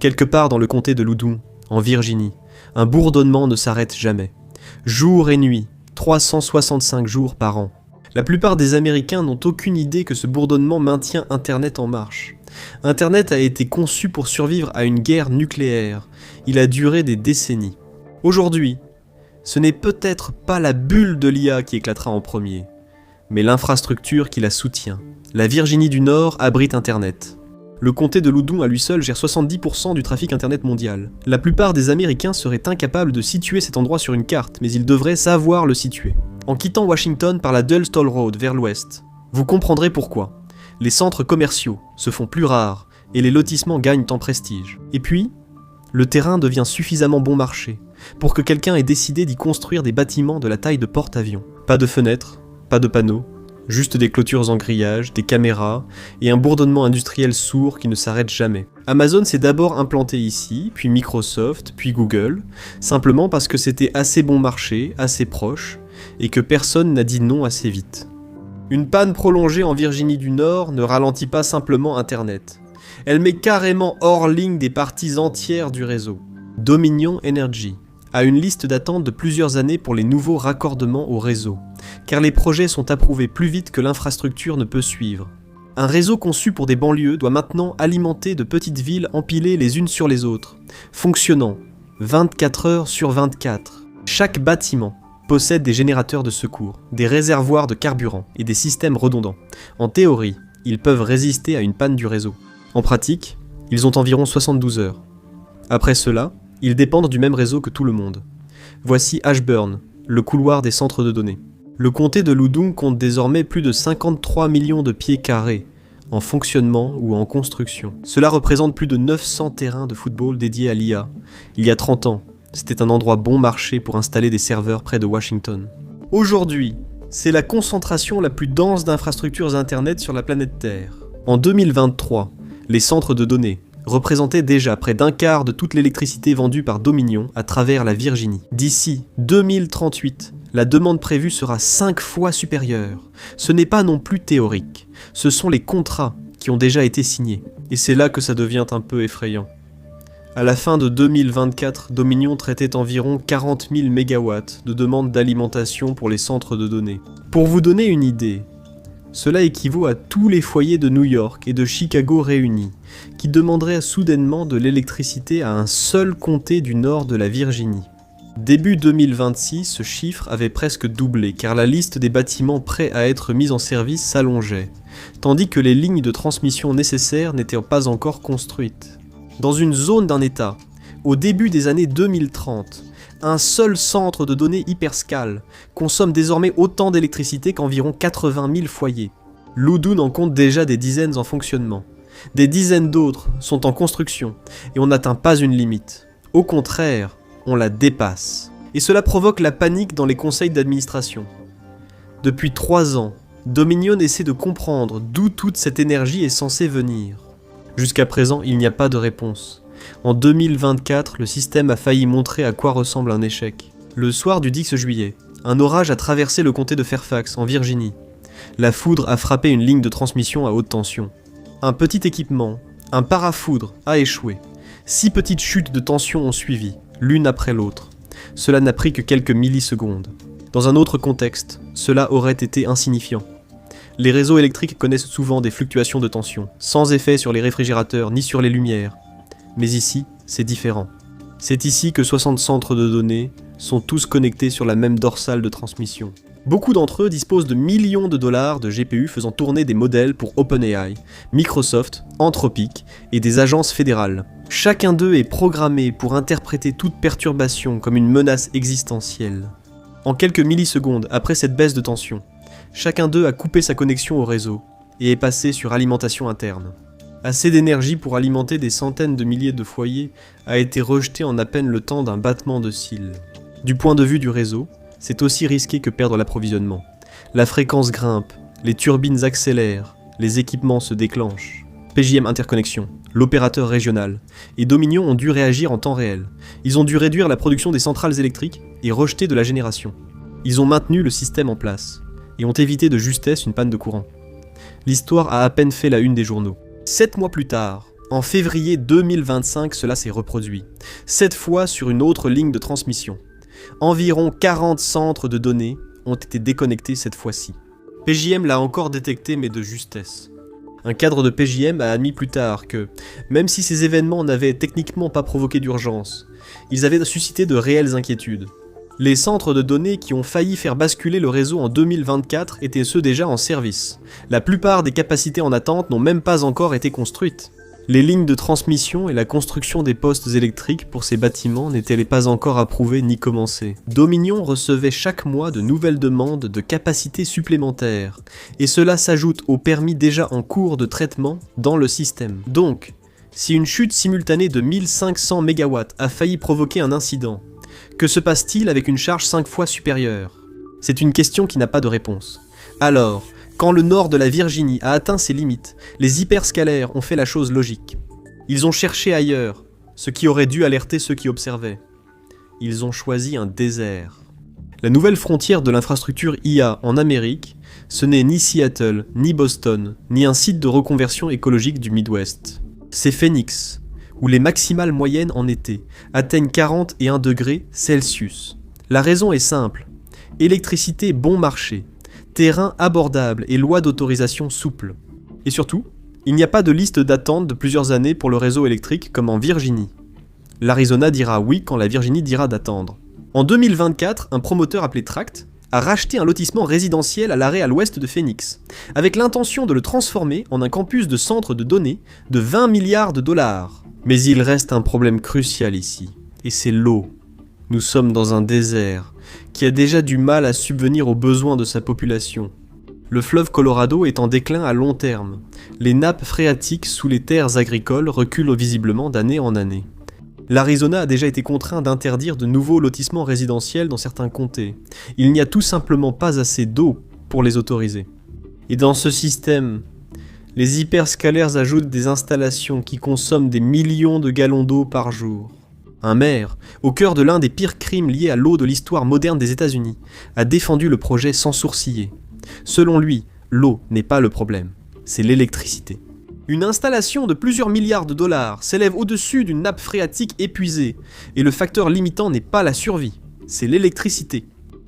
Quelque part dans le comté de Loudoun, en Virginie, un bourdonnement ne s'arrête jamais. Jour et nuit, 365 jours par an. La plupart des Américains n'ont aucune idée que ce bourdonnement maintient Internet en marche. Internet a été conçu pour survivre à une guerre nucléaire. Il a duré des décennies. Aujourd'hui, ce n'est peut-être pas la bulle de l'IA qui éclatera en premier, mais l'infrastructure qui la soutient. La Virginie du Nord abrite Internet. Le comté de Loudoun à lui seul gère 70% du trafic Internet mondial. La plupart des Américains seraient incapables de situer cet endroit sur une carte, mais ils devraient savoir le situer. En quittant Washington par la Dullstall Road vers l'ouest, vous comprendrez pourquoi. Les centres commerciaux se font plus rares et les lotissements gagnent en prestige. Et puis, le terrain devient suffisamment bon marché pour que quelqu'un ait décidé d'y construire des bâtiments de la taille de porte-avions. Pas de fenêtres, pas de panneaux, juste des clôtures en grillage, des caméras et un bourdonnement industriel sourd qui ne s'arrête jamais. Amazon s'est d'abord implanté ici, puis Microsoft, puis Google, simplement parce que c'était assez bon marché, assez proche, et que personne n'a dit non assez vite. Une panne prolongée en Virginie du Nord ne ralentit pas simplement Internet. Elle met carrément hors ligne des parties entières du réseau. Dominion Energy a une liste d'attente de plusieurs années pour les nouveaux raccordements au réseau, car les projets sont approuvés plus vite que l'infrastructure ne peut suivre. Un réseau conçu pour des banlieues doit maintenant alimenter de petites villes empilées les unes sur les autres, fonctionnant 24 heures sur 24. Chaque bâtiment possède des générateurs de secours, des réservoirs de carburant et des systèmes redondants. En théorie, ils peuvent résister à une panne du réseau. En pratique, ils ont environ 72 heures. Après cela, ils dépendent du même réseau que tout le monde. Voici Ashburn, le couloir des centres de données. Le comté de Loudoun compte désormais plus de 53 millions de pieds carrés, en fonctionnement ou en construction. Cela représente plus de 900 terrains de football dédiés à l'IA. Il y a 30 ans, c'était un endroit bon marché pour installer des serveurs près de Washington. Aujourd'hui, c'est la concentration la plus dense d'infrastructures Internet sur la planète Terre. En 2023, les centres de données représentaient déjà près d'un quart de toute l'électricité vendue par Dominion à travers la Virginie. D'ici 2038, la demande prévue sera 5 fois supérieure. Ce n'est pas non plus théorique, ce sont les contrats qui ont déjà été signés. Et c'est là que ça devient un peu effrayant. À la fin de 2024, Dominion traitait environ 40 000 MW de demandes d'alimentation pour les centres de données. Pour vous donner une idée, cela équivaut à tous les foyers de New York et de Chicago réunis, qui demanderaient soudainement de l'électricité à un seul comté du nord de la Virginie. Début 2026, ce chiffre avait presque doublé, car la liste des bâtiments prêts à être mis en service s'allongeait, tandis que les lignes de transmission nécessaires n'étaient pas encore construites. Dans une zone d'un État, au début des années 2030, un seul centre de données hyperscale consomme désormais autant d'électricité qu'environ 80 000 foyers. Loudoun en compte déjà des dizaines en fonctionnement. Des dizaines d'autres sont en construction, et on n'atteint pas une limite. Au contraire, on la dépasse. Et cela provoque la panique dans les conseils d'administration. Depuis 3 ans, Dominion essaie de comprendre d'où toute cette énergie est censée venir. Jusqu'à présent, il n'y a pas de réponse. En 2024, le système a failli montrer à quoi ressemble un échec. Le soir du 10 juillet, un orage a traversé le comté de Fairfax, en Virginie. La foudre a frappé une ligne de transmission à haute tension. Un petit équipement, un parafoudre, a échoué. 6 petites chutes de tension ont suivi, l'une après l'autre. Cela n'a pris que quelques millisecondes. Dans un autre contexte, cela aurait été insignifiant. Les réseaux électriques connaissent souvent des fluctuations de tension, sans effet sur les réfrigérateurs ni sur les lumières. Mais ici, c'est différent. C'est ici que 60 centres de données sont tous connectés sur la même dorsale de transmission. Beaucoup d'entre eux disposent de millions de dollars de GPU faisant tourner des modèles pour OpenAI, Microsoft, Anthropic et des agences fédérales. Chacun d'eux est programmé pour interpréter toute perturbation comme une menace existentielle. En quelques millisecondes après cette baisse de tension, chacun d'eux a coupé sa connexion au réseau et est passé sur alimentation interne. Assez d'énergie pour alimenter des centaines de milliers de foyers a été rejeté en à peine le temps d'un battement de cils. Du point de vue du réseau, c'est aussi risqué que perdre l'approvisionnement. La fréquence grimpe, les turbines accélèrent, les équipements se déclenchent. PJM Interconnexion, l'opérateur régional, et Dominion ont dû réagir en temps réel. Ils ont dû réduire la production des centrales électriques et rejeter de la génération. Ils ont maintenu le système en place, et ont évité de justesse une panne de courant. L'histoire a à peine fait la une des journaux. 7 mois plus tard, En février 2025, cela s'est reproduit, cette fois sur une autre ligne de transmission. Environ 40 centres de données ont été déconnectés cette fois-ci. PJM l'a encore détecté, mais de justesse. Un cadre de PJM a admis plus tard que, même si ces événements n'avaient techniquement pas provoqué d'urgence, ils avaient suscité de réelles inquiétudes. Les centres de données qui ont failli faire basculer le réseau en 2024 étaient ceux déjà en service. La plupart des capacités en attente n'ont même pas encore été construites. Les lignes de transmission et la construction des postes électriques pour ces bâtiments n'étaient pas encore approuvées ni commencées. Dominion recevait chaque mois de nouvelles demandes de capacités supplémentaires, et cela s'ajoute aux permis déjà en cours de traitement dans le système. Donc, si une chute simultanée de 1500 MW a failli provoquer un incident, que se passe-t-il avec une charge 5 fois supérieure? C'est une question qui n'a pas de réponse. Alors, quand le nord de la Virginie a atteint ses limites, les hyperscalaires ont fait la chose logique. Ils ont cherché ailleurs, ce qui aurait dû alerter ceux qui observaient. Ils ont choisi un désert. La nouvelle frontière de l'infrastructure IA en Amérique, ce n'est ni Seattle, ni Boston, ni un site de reconversion écologique du Midwest. C'est Phoenix, où les maximales moyennes en été atteignent 41 degrés Celsius. La raison est simple. Électricité bon marché, terrain abordable et loi d'autorisation souple. Et surtout, il n'y a pas de liste d'attente de plusieurs années pour le réseau électrique comme en Virginie. L'Arizona dira oui quand la Virginie dira d'attendre. En 2024, un promoteur appelé Tract a racheté un lotissement résidentiel à l'arrêt à l'ouest de Phoenix, avec l'intention de le transformer en un campus de centre de données de 20 milliards de dollars. Mais il reste un problème crucial ici, et c'est l'eau. Nous sommes dans un désert qui a déjà du mal à subvenir aux besoins de sa population. Le fleuve Colorado est en déclin à long terme. Les nappes phréatiques sous les terres agricoles reculent visiblement d'année en année. L'Arizona a déjà été contraint d'interdire de nouveaux lotissements résidentiels dans certains comtés. Il n'y a tout simplement pas assez d'eau pour les autoriser. Et dans ce système, les hyperscalaires ajoutent des installations qui consomment des millions de gallons d'eau par jour. Un maire, au cœur de l'un des pires crimes liés à l'eau de l'histoire moderne des États-Unis, a défendu le projet sans sourciller. Selon lui, l'eau n'est pas le problème, c'est l'électricité. Une installation de plusieurs milliards de dollars s'élève au-dessus d'une nappe phréatique épuisée, et le facteur limitant n'est pas la survie, c'est l'électricité.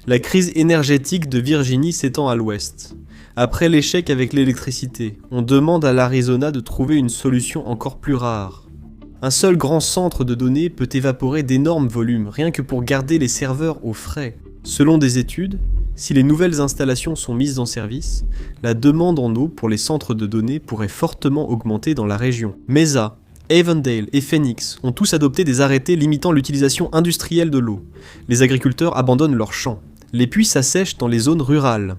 La crise énergétique de Virginie s'étend à l'ouest. Après l'échec avec l'électricité, on demande à l'Arizona de trouver une solution encore plus rare. Un seul grand centre de données peut évaporer d'énormes volumes, rien que pour garder les serveurs au frais. Selon des études, si les nouvelles installations sont mises en service, la demande en eau pour les centres de données pourrait fortement augmenter dans la région. Mesa, Avondale et Phoenix ont tous adopté des arrêtés limitant l'utilisation industrielle de l'eau. Les agriculteurs abandonnent leurs champs. Les puits s'assèchent dans les zones rurales.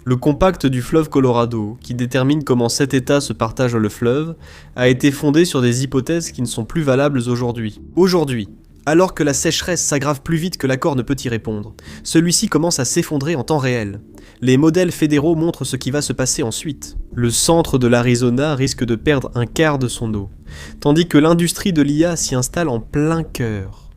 Le compact du fleuve Colorado, qui détermine comment 7 États se partagent le fleuve, a été fondé sur des hypothèses qui ne sont plus valables aujourd'hui. Aujourd'hui, alors que la sécheresse s'aggrave plus vite que l'accord ne peut y répondre, celui-ci commence à s'effondrer en temps réel. Les modèles fédéraux montrent ce qui va se passer ensuite. Le centre de l'Arizona risque de perdre un quart de son eau, tandis que l'industrie de l'IA s'y installe en plein cœur.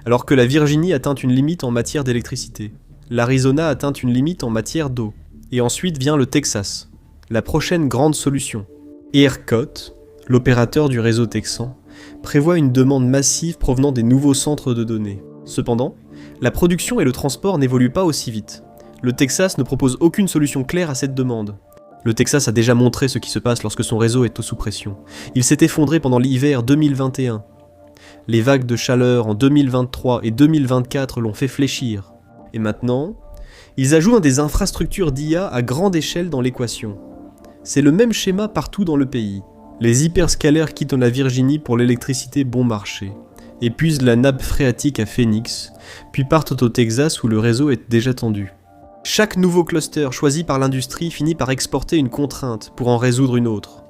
Alors que la Virginie atteint une limite en matière d'électricité, l'Arizona atteint une limite en matière d'eau. Et ensuite vient le Texas, la prochaine grande solution. ERCOT, l'opérateur du réseau texan, prévoit une demande massive provenant des nouveaux centres de données. Cependant, la production et le transport n'évoluent pas aussi vite. Le Texas ne propose aucune solution claire à cette demande. Le Texas a déjà montré ce qui se passe lorsque son réseau est sous pression. Il s'est effondré pendant l'hiver 2021. Les vagues de chaleur en 2023 et 2024 l'ont fait fléchir. Et maintenant, ils ajoutent des infrastructures d'IA à grande échelle dans l'équation. C'est le même schéma partout dans le pays. Les hyperscalaires quittent la Virginie pour l'électricité bon marché, épuisent la nappe phréatique à Phoenix, puis partent au Texas où le réseau est déjà tendu. Chaque nouveau cluster choisi par l'industrie finit par exporter une contrainte pour en résoudre une autre.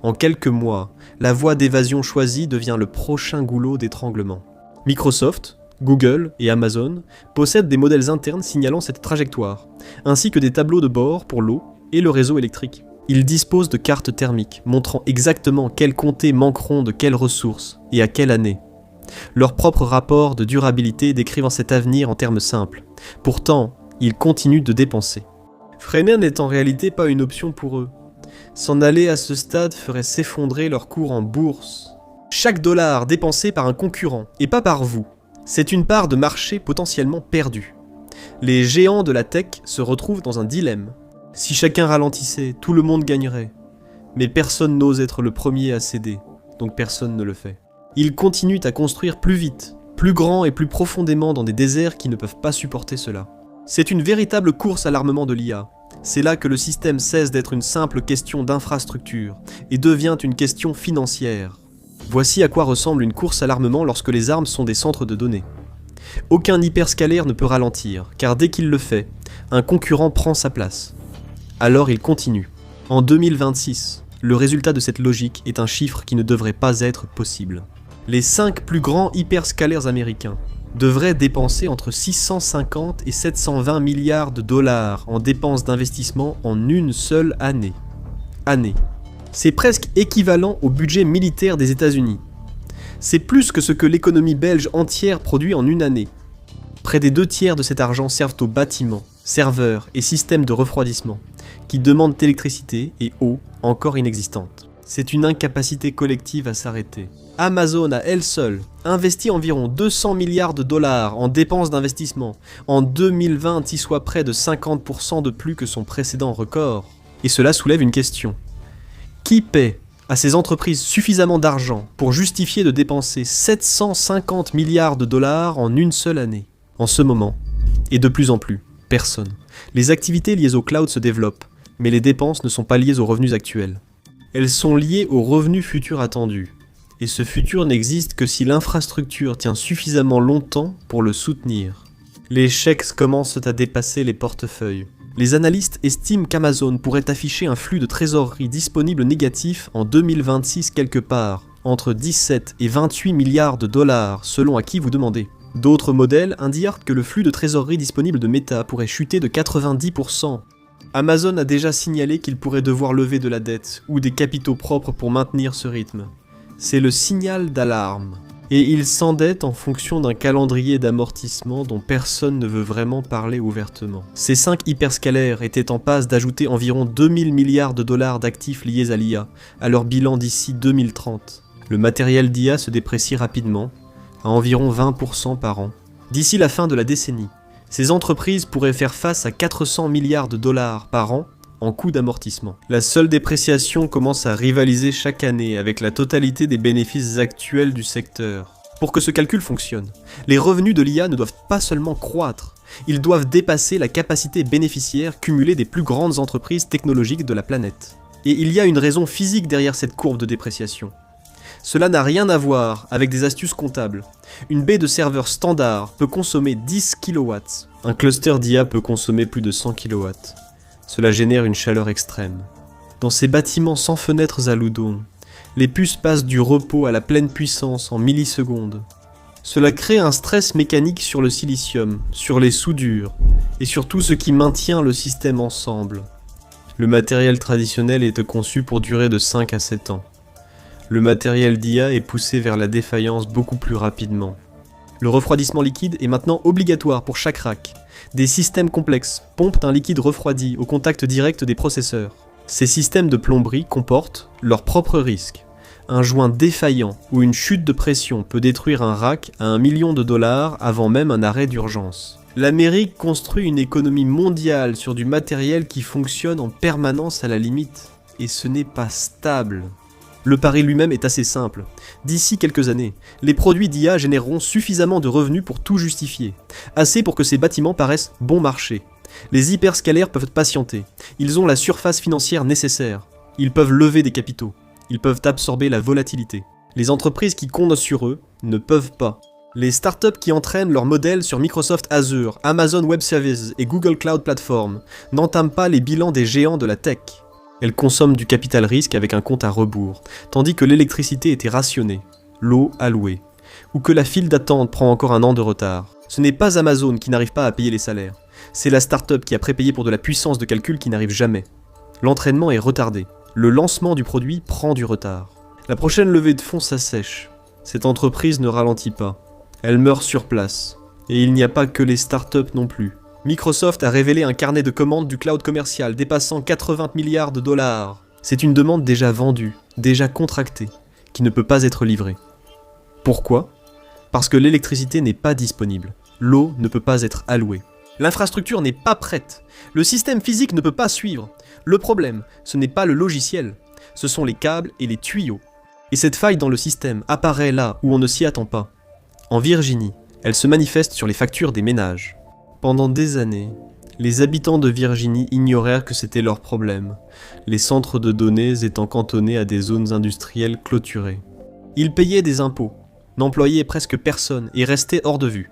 En quelques mois, la voie d'évasion choisie devient le prochain goulot d'étranglement. Microsoft, Google et Amazon possèdent des modèles internes signalant cette trajectoire, ainsi que des tableaux de bord pour l'eau et le réseau électrique. Ils disposent de cartes thermiques montrant exactement quels comtés manqueront de quelles ressources et à quelle année. Leurs propres rapports de durabilité décrivent cet avenir en termes simples. Pourtant, ils continuent de dépenser. Freiner n'est en réalité pas une option pour eux. S'en aller à ce stade ferait s'effondrer leur cours en bourse. Chaque dollar dépensé par un concurrent, et pas par vous, c'est une part de marché potentiellement perdue. Les géants de la tech se retrouvent dans un dilemme. Si chacun ralentissait, tout le monde gagnerait. Mais personne n'ose être le premier à céder, donc personne ne le fait. Ils continuent à construire plus vite, plus grand et plus profondément dans des déserts qui ne peuvent pas supporter cela. C'est une véritable course à l'armement de l'IA. C'est là que le système cesse d'être une simple question d'infrastructure et devient une question financière. Voici à quoi ressemble une course à l'armement lorsque les armes sont des centres de données. Aucun hyperscalaire ne peut ralentir, car dès qu'il le fait, un concurrent prend sa place. Alors il continue. En 2026, le résultat de cette logique est un chiffre qui ne devrait pas être possible. Les 5 plus grands hyperscalaires américains devraient dépenser entre 650 et 720 milliards de dollars en dépenses d'investissement en une seule année. C'est presque équivalent au budget militaire des États-Unis. C'est plus que ce que l'économie belge entière produit en une année. Près des 2/3 de cet argent servent aux bâtiments, serveurs et systèmes de refroidissement, qui demandent électricité et eau encore inexistantes. C'est une incapacité collective à s'arrêter. Amazon a elle seule investi environ 200 milliards de dollars en dépenses d'investissement en 2020, soit près de 50% de plus que son précédent record. Et cela soulève une question. Qui paie à ces entreprises suffisamment d'argent pour justifier de dépenser 750 milliards de dollars en une seule année? En ce moment, et de plus en plus, personne. Les activités liées au cloud se développent, mais les dépenses ne sont pas liées aux revenus actuels. Elles sont liées aux revenus futurs attendus. Et ce futur n'existe que si l'infrastructure tient suffisamment longtemps pour le soutenir. Les chèques commencent à dépasser les portefeuilles. Les analystes estiment qu'Amazon pourrait afficher un flux de trésorerie disponible négatif en 2026 quelque part, entre 17 et 28 milliards de dollars, selon à qui vous demandez. D'autres modèles indiquent que le flux de trésorerie disponible de Meta pourrait chuter de 90%. Amazon a déjà signalé qu'il pourrait devoir lever de la dette ou des capitaux propres pour maintenir ce rythme. C'est le signal d'alarme. Et il s'endette en fonction d'un calendrier d'amortissement dont personne ne veut vraiment parler ouvertement. Ces 5 hyperscalaires étaient en passe d'ajouter environ 2000 milliards de dollars d'actifs liés à l'IA à leur bilan d'ici 2030. Le matériel d'IA se déprécie rapidement, à environ 20% par an. D'ici la fin de la décennie, ces entreprises pourraient faire face à 400 milliards de dollars par an en coût d'amortissement. La seule dépréciation commence à rivaliser chaque année avec la totalité des bénéfices actuels du secteur. Pour que ce calcul fonctionne, les revenus de l'IA ne doivent pas seulement croître, ils doivent dépasser la capacité bénéficiaire cumulée des plus grandes entreprises technologiques de la planète. Et il y a une raison physique derrière cette courbe de dépréciation. Cela n'a rien à voir avec des astuces comptables. Une baie de serveur standard peut consommer 10 kW. Un cluster d'IA peut consommer plus de 100 kW. Cela génère une chaleur extrême. Dans ces bâtiments sans fenêtres à Loudon, les puces passent du repos à la pleine puissance en millisecondes. Cela crée un stress mécanique sur le silicium, sur les soudures, et sur tout ce qui maintient le système ensemble. Le matériel traditionnel est conçu pour durer de 5 à 7 ans. Le matériel d'IA est poussé vers la défaillance beaucoup plus rapidement. Le refroidissement liquide est maintenant obligatoire pour chaque rack. Des systèmes complexes pompent un liquide refroidi au contact direct des processeurs. Ces systèmes de plomberie comportent leurs propres risques. Un joint défaillant ou une chute de pression peut détruire un rack à 1 million de dollars avant même un arrêt d'urgence. L'Amérique construit une économie mondiale sur du matériel qui fonctionne en permanence à la limite. Et ce n'est pas stable. Le pari lui-même est assez simple. D'ici quelques années, les produits d'IA généreront suffisamment de revenus pour tout justifier. Assez pour que ces bâtiments paraissent bon marché. Les hyperscalaires peuvent patienter. Ils ont la surface financière nécessaire. Ils peuvent lever des capitaux. Ils peuvent absorber la volatilité. Les entreprises qui comptent sur eux ne peuvent pas. Les startups qui entraînent leur modèle sur Microsoft Azure, Amazon Web Services et Google Cloud Platform n'entament pas les bilans des géants de la tech. Elles consomment du capital risque avec un compte à rebours, tandis que l'électricité était rationnée, l'eau allouée, ou que la file d'attente prend encore un an de retard. Ce n'est pas Amazon qui n'arrive pas à payer les salaires, c'est la startup qui a prépayé pour de la puissance de calcul qui n'arrive jamais. L'entraînement est retardé, le lancement du produit prend du retard. La prochaine levée de fonds s'assèche, cette entreprise ne ralentit pas, elle meurt sur place, et il n'y a pas que les startups non plus. Microsoft a révélé un carnet de commandes du cloud commercial dépassant 80 milliards de dollars. C'est une demande déjà vendue, déjà contractée, qui ne peut pas être livré. Pourquoi ? Parce que l'électricité n'est pas disponible. L'eau ne peut pas être allouée. L'infrastructure n'est pas prête. Le système physique ne peut pas suivre. Le problème, ce n'est pas le logiciel. Ce sont les câbles et les tuyaux. Et cette faille dans le système apparaît là où on ne s'y attend pas. En Virginie, elle se manifeste sur les factures des ménages. Pendant des années, les habitants de Virginie ignorèrent que c'était leur problème, les centres de données étant cantonnés à des zones industrielles clôturées. Ils payaient des impôts, n'employaient presque personne et restaient hors de vue.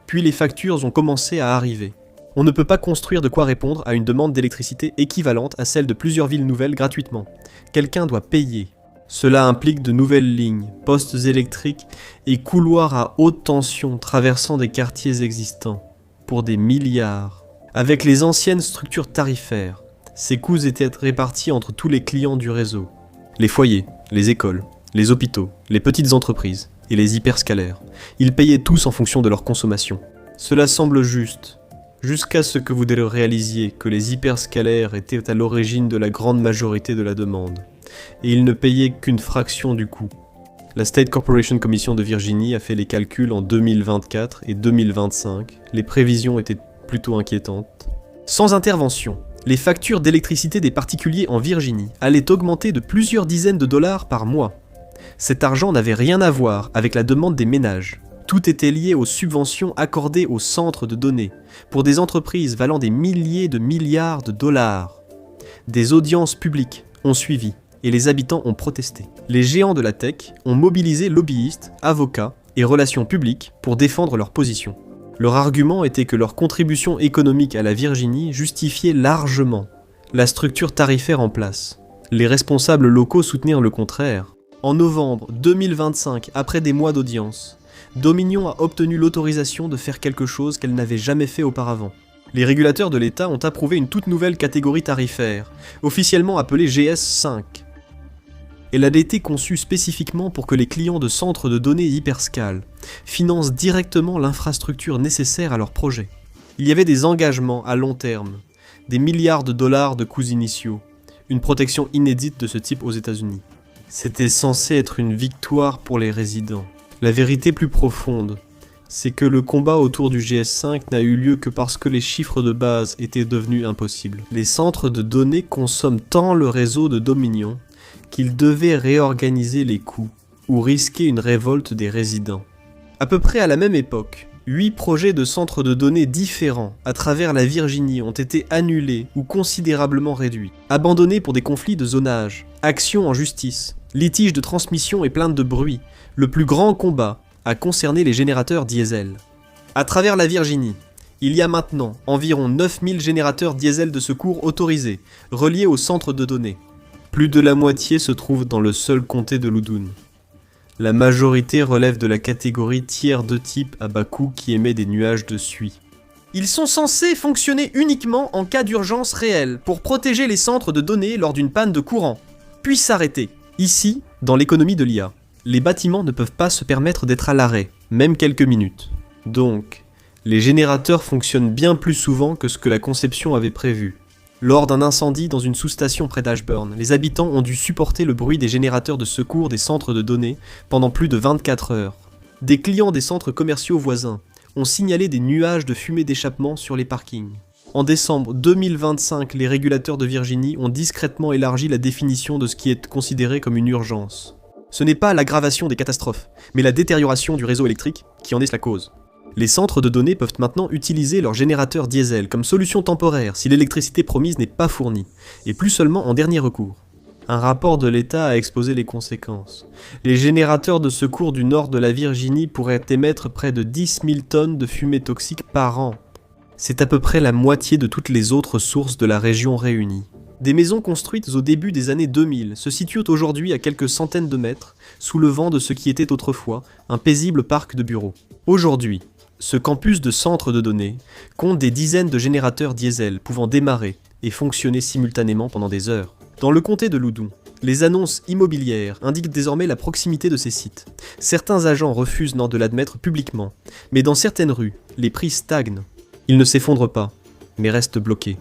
Puis les factures ont commencé à arriver. On ne peut pas construire de quoi répondre à une demande d'électricité équivalente à celle de plusieurs villes nouvelles gratuitement. Quelqu'un doit payer. Cela implique de nouvelles lignes, postes électriques et couloirs à haute tension traversant des quartiers existants, pour des milliards. Avec les anciennes structures tarifaires, ces coûts étaient répartis entre tous les clients du réseau. Les foyers, les écoles, les hôpitaux, les petites entreprises et les hyperscalaires. Ils payaient tous en fonction de leur consommation. Cela semble juste, jusqu'à ce que vous réalisiez que les hyperscalaires étaient à l'origine de la grande majorité de la demande, et ils ne payaient qu'une fraction du coût. La State Corporation Commission de Virginie a fait les calculs en 2024 et 2025, les prévisions étaient plutôt inquiétantes. Sans intervention, les factures d'électricité des particuliers en Virginie allaient augmenter de plusieurs dizaines de dollars par mois. Cet argent n'avait rien à voir avec la demande des ménages. Tout était lié aux subventions accordées aux centres de données, pour des entreprises valant des milliers de milliards de dollars. Des audiences publiques ont suivi, et les habitants ont protesté. Les géants de la tech ont mobilisé lobbyistes, avocats et relations publiques pour défendre leur position. Leur argument était que leur contribution économique à la Virginie justifiait largement la structure tarifaire en place. Les responsables locaux soutenirent le contraire. En novembre 2025, après des mois d'audience, Dominion a obtenu l'autorisation de faire quelque chose qu'elle n'avait jamais fait auparavant. Les régulateurs de l'État ont approuvé une toute nouvelle catégorie tarifaire, officiellement appelée GS5. Elle a été conçue spécifiquement pour que les clients de centres de données hyperscale financent directement l'infrastructure nécessaire à leur projet. Il y avait des engagements à long terme, des milliards de dollars de coûts initiaux, une protection inédite de ce type aux États-Unis. C'était censé être une victoire pour les résidents. La vérité plus profonde, c'est que le combat autour du GS5 n'a eu lieu que parce que les chiffres de base étaient devenus impossibles. Les centres de données consomment tant le réseau de Dominion qu'ils devaient réorganiser les coûts ou risquer une révolte des résidents. À peu près à la même époque, 8 projets de centres de données différents à travers la Virginie ont été annulés ou considérablement réduits, abandonnés pour des conflits de zonage, actions en justice, litiges de transmission et plaintes de bruit. Le plus grand combat a concerné les générateurs diesel. À travers la Virginie, il y a maintenant environ 9000 générateurs diesel de secours autorisés, reliés aux centres de données. Plus de la moitié se trouve dans le seul comté de Loudoun. La majorité relève de la catégorie tiers de type à bas coût qui émet des nuages de suie. Ils sont censés fonctionner uniquement en cas d'urgence réelle pour protéger les centres de données lors d'une panne de courant, puis s'arrêter. Ici, dans l'économie de l'IA, les bâtiments ne peuvent pas se permettre d'être à l'arrêt, même quelques minutes. Donc, les générateurs fonctionnent bien plus souvent que ce que la conception avait prévu. Lors d'un incendie dans une sous-station près d'Ashburn, les habitants ont dû supporter le bruit des générateurs de secours des centres de données pendant plus de 24 heures. Des clients des centres commerciaux voisins ont signalé des nuages de fumée d'échappement sur les parkings. En décembre 2025, les régulateurs de Virginie ont discrètement élargi la définition de ce qui est considéré comme une urgence. Ce n'est pas l'aggravation des catastrophes, mais la détérioration du réseau électrique qui en est la cause. Les centres de données peuvent maintenant utiliser leurs générateurs diesel comme solution temporaire si l'électricité promise n'est pas fournie, et plus seulement en dernier recours. Un rapport de l'État a exposé les conséquences. Les générateurs de secours du nord de la Virginie pourraient émettre près de 10 000 tonnes de fumée toxique par an. C'est à peu près la moitié de toutes les autres sources de la région réunie. Des maisons construites au début des années 2000 se situent aujourd'hui à quelques centaines de mètres, sous le vent de ce qui était autrefois un paisible parc de bureaux. Aujourd'hui, ce campus de centres de données compte des dizaines de générateurs diesel pouvant démarrer et fonctionner simultanément pendant des heures. Dans le comté de Loudoun, les annonces immobilières indiquent désormais la proximité de ces sites. Certains agents refusent de l'admettre publiquement, mais dans certaines rues, les prix stagnent. Ils ne s'effondrent pas, mais restent bloqués.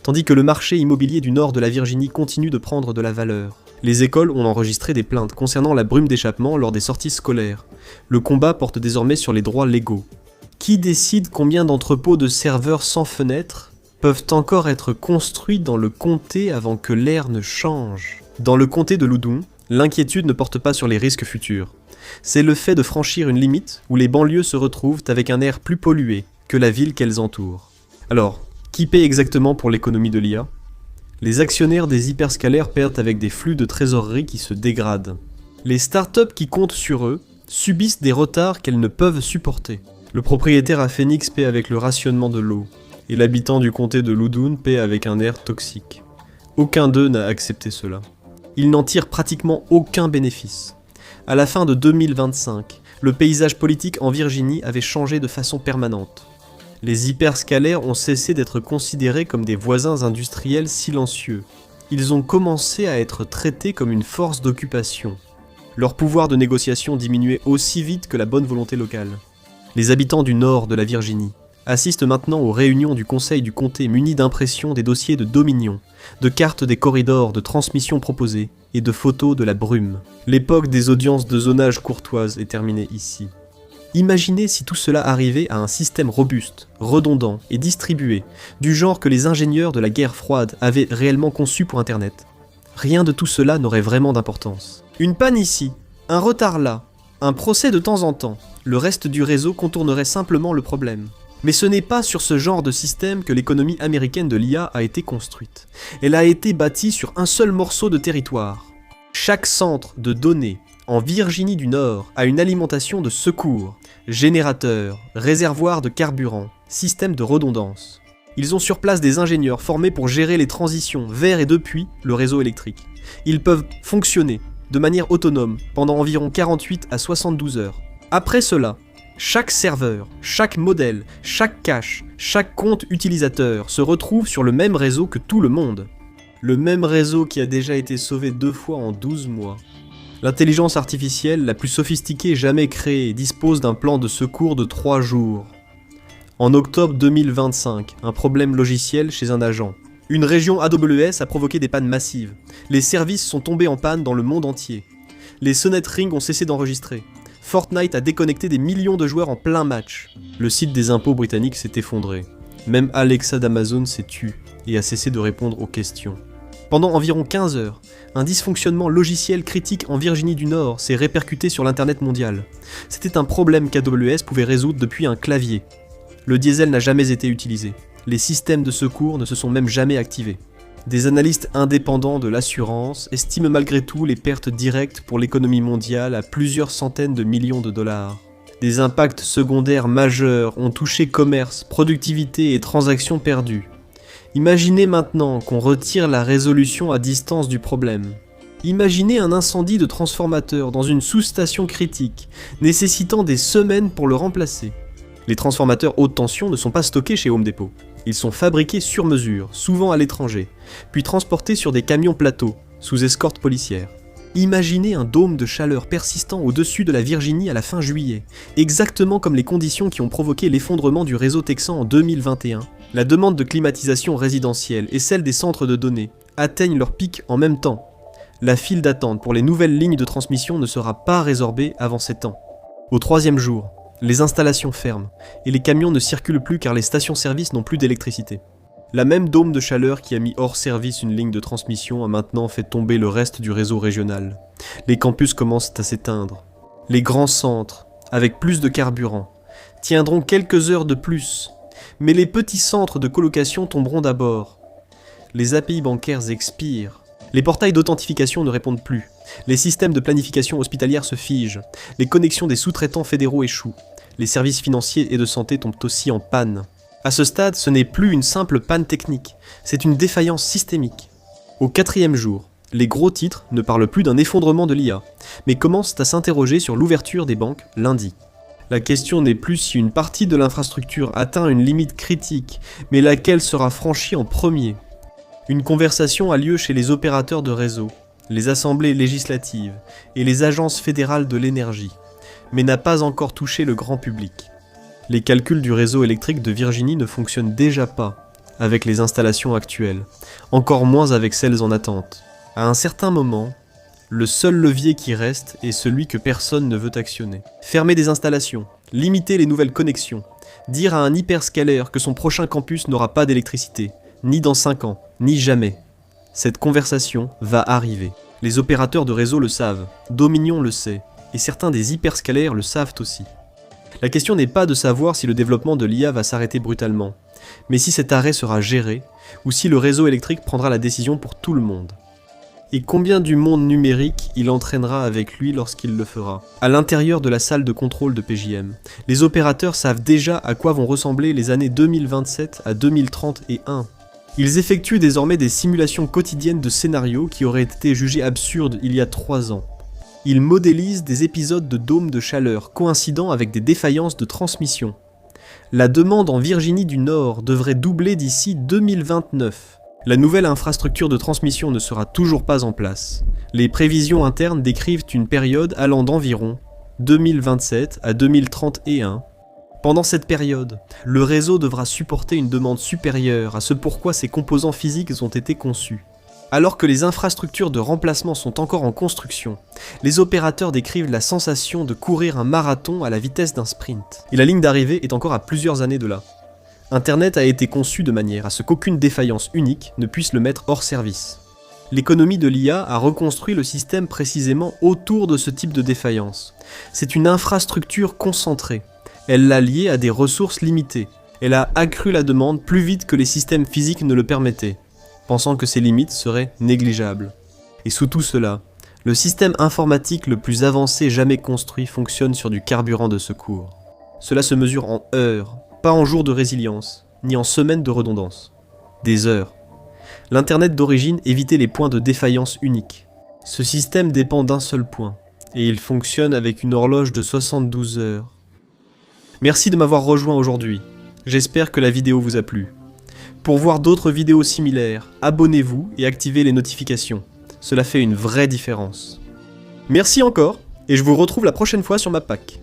Tandis que le marché immobilier du nord de la Virginie continue de prendre de la valeur. Les écoles ont enregistré des plaintes concernant la brume d'échappement lors des sorties scolaires. Le combat porte désormais sur les droits légaux. Qui décide combien d'entrepôts de serveurs sans fenêtres peuvent encore être construits dans le comté avant que l'ère ne change? Dans le comté de Loudoun, l'inquiétude ne porte pas sur les risques futurs. C'est le fait de franchir une limite où les banlieues se retrouvent avec un air plus pollué que la ville qu'elles entourent. Alors, qui paie exactement pour l'économie de l'IA? Les actionnaires des hyperscalaires perdent avec des flux de trésorerie qui se dégradent. Les startups qui comptent sur eux subissent des retards qu'elles ne peuvent supporter. Le propriétaire à Phoenix paie avec le rationnement de l'eau, et l'habitant du comté de Loudoun paie avec un air toxique. Aucun d'eux n'a accepté cela. Ils n'en tirent pratiquement aucun bénéfice. À la fin de 2025, le paysage politique en Virginie avait changé de façon permanente. Les hyperscalaires ont cessé d'être considérés comme des voisins industriels silencieux. Ils ont commencé à être traités comme une force d'occupation. Leur pouvoir de négociation diminuait aussi vite que la bonne volonté locale. Les habitants du nord de la Virginie assistent maintenant aux réunions du conseil du comté munis d'impressions des dossiers de dominion, de cartes des corridors de transmission proposés et de photos de la brume. L'époque des audiences de zonage courtoises est terminée ici. Imaginez si tout cela arrivait à un système robuste, redondant et distribué, du genre que les ingénieurs de la guerre froide avaient réellement conçu pour Internet. Rien de tout cela n'aurait vraiment d'importance. Une panne ici, un retard là, un procès de temps en temps, le reste du réseau contournerait simplement le problème. Mais ce n'est pas sur ce genre de système que l'économie américaine de l'IA a été construite. Elle a été bâtie sur un seul morceau de territoire. Chaque centre de données en Virginie du Nord a une alimentation de secours, générateurs, réservoirs de carburant, système de redondance. Ils ont sur place des ingénieurs formés pour gérer les transitions vers et depuis le réseau électrique. Ils peuvent fonctionner de manière autonome pendant environ 48 à 72 heures. Après cela, chaque serveur, chaque modèle, chaque cache, chaque compte utilisateur se retrouve sur le même réseau que tout le monde. Le même réseau qui a déjà été sauvé 2 fois en 12 mois. L'intelligence artificielle la plus sophistiquée jamais créée dispose d'un plan de secours de 3 jours. En octobre 2025, un problème logiciel chez un agent. Une région AWS a provoqué des pannes massives. Les services sont tombés en panne dans le monde entier. Les sonnettes Ring ont cessé d'enregistrer. Fortnite a déconnecté des millions de joueurs en plein match. Le site des impôts britanniques s'est effondré. Même Alexa d'Amazon s'est tue et a cessé de répondre aux questions. Pendant environ 15 heures, un dysfonctionnement logiciel critique en Virginie du Nord s'est répercuté sur l'internet mondial. C'était un problème qu'AWS pouvait résoudre depuis un clavier. Le diesel n'a jamais été utilisé. Les systèmes de secours ne se sont même jamais activés. Des analystes indépendants de l'assurance estiment malgré tout les pertes directes pour l'économie mondiale à plusieurs centaines de millions de dollars. Des impacts secondaires majeurs ont touché commerce, productivité et transactions perdues. Imaginez maintenant qu'on retire la résolution à distance du problème. Imaginez un incendie de transformateur dans une sous-station critique, nécessitant des semaines pour le remplacer. Les transformateurs haute tension ne sont pas stockés chez Home Depot. Ils sont fabriqués sur mesure, souvent à l'étranger, puis transportés sur des camions plateaux, sous escorte policière. Imaginez un dôme de chaleur persistant au-dessus de la Virginie à la fin juillet, exactement comme les conditions qui ont provoqué l'effondrement du réseau texan en 2021. La demande de climatisation résidentielle et celle des centres de données atteignent leur pic en même temps. La file d'attente pour les nouvelles lignes de transmission ne sera pas résorbée avant 7 ans. Au 3e jour, les installations ferment, et les camions ne circulent plus car les stations-service n'ont plus d'électricité. La même dôme de chaleur qui a mis hors service une ligne de transmission a maintenant fait tomber le reste du réseau régional. Les campus commencent à s'éteindre. Les grands centres, avec plus de carburant, tiendront quelques heures de plus, mais les petits centres de colocation tomberont d'abord. Les API bancaires expirent. Les portails d'authentification ne répondent plus. Les systèmes de planification hospitalière se figent. Les connexions des sous-traitants fédéraux échouent. Les services financiers et de santé tombent aussi en panne. À ce stade, ce n'est plus une simple panne technique, c'est une défaillance systémique. Au 4e jour, les gros titres ne parlent plus d'un effondrement de l'IA, mais commencent à s'interroger sur l'ouverture des banques lundi. La question n'est plus si une partie de l'infrastructure atteint une limite critique, mais laquelle sera franchie en premier. Une conversation a lieu chez les opérateurs de réseau, les assemblées législatives et les agences fédérales de l'énergie, mais n'a pas encore touché le grand public. Les calculs du réseau électrique de Virginie ne fonctionnent déjà pas avec les installations actuelles, encore moins avec celles en attente. À un certain moment, Le seul levier qui reste est celui que personne ne veut actionner. Fermer des installations, limiter les nouvelles connexions, dire à un hyperscalaire que son prochain campus n'aura pas d'électricité, ni dans 5 ans, ni jamais. Cette conversation va arriver. Les opérateurs de réseau le savent, Dominion le sait, et certains des hyperscalaires le savent aussi. La question n'est pas de savoir si le développement de l'IA va s'arrêter brutalement, mais si cet arrêt sera géré, ou si le réseau électrique prendra la décision pour tout le monde. Et combien du monde numérique il entraînera avec lui lorsqu'il le fera. À l'intérieur de la salle de contrôle de PJM, les opérateurs savent déjà à quoi vont ressembler les années 2027 à 2031. Ils effectuent désormais des simulations quotidiennes de scénarios qui auraient été jugés absurdes il y a 3 ans. Ils modélisent des épisodes de dômes de chaleur coïncidant avec des défaillances de transmission. La demande en Virginie du Nord devrait doubler d'ici 2029. La nouvelle infrastructure de transmission ne sera toujours pas en place. Les prévisions internes décrivent une période allant d'environ 2027 à 2031. Pendant cette période, le réseau devra supporter une demande supérieure à ce pourquoi ses composants physiques ont été conçus. Alors que les infrastructures de remplacement sont encore en construction, les opérateurs décrivent la sensation de courir un marathon à la vitesse d'un sprint. Et la ligne d'arrivée est encore à plusieurs années de là. Internet a été conçu de manière à ce qu'aucune défaillance unique ne puisse le mettre hors service. L'économie de l'IA a reconstruit le système précisément autour de ce type de défaillance. C'est une infrastructure concentrée. Elle l'a liée à des ressources limitées. Elle a accru la demande plus vite que les systèmes physiques ne le permettaient, pensant que ces limites seraient négligeables. Et sous tout cela, le système informatique le plus avancé jamais construit fonctionne sur du carburant de secours. Cela se mesure en heures, pas en jours de résilience, ni en semaines de redondance. Des heures. L'Internet d'origine évitait les points de défaillance uniques. Ce système dépend d'un seul point, et il fonctionne avec une horloge de 72 heures. Merci de m'avoir rejoint aujourd'hui. J'espère que la vidéo vous a plu. Pour voir d'autres vidéos similaires, abonnez-vous et activez les notifications. Cela fait une vraie différence. Merci encore, et je vous retrouve la prochaine fois sur ma PAC.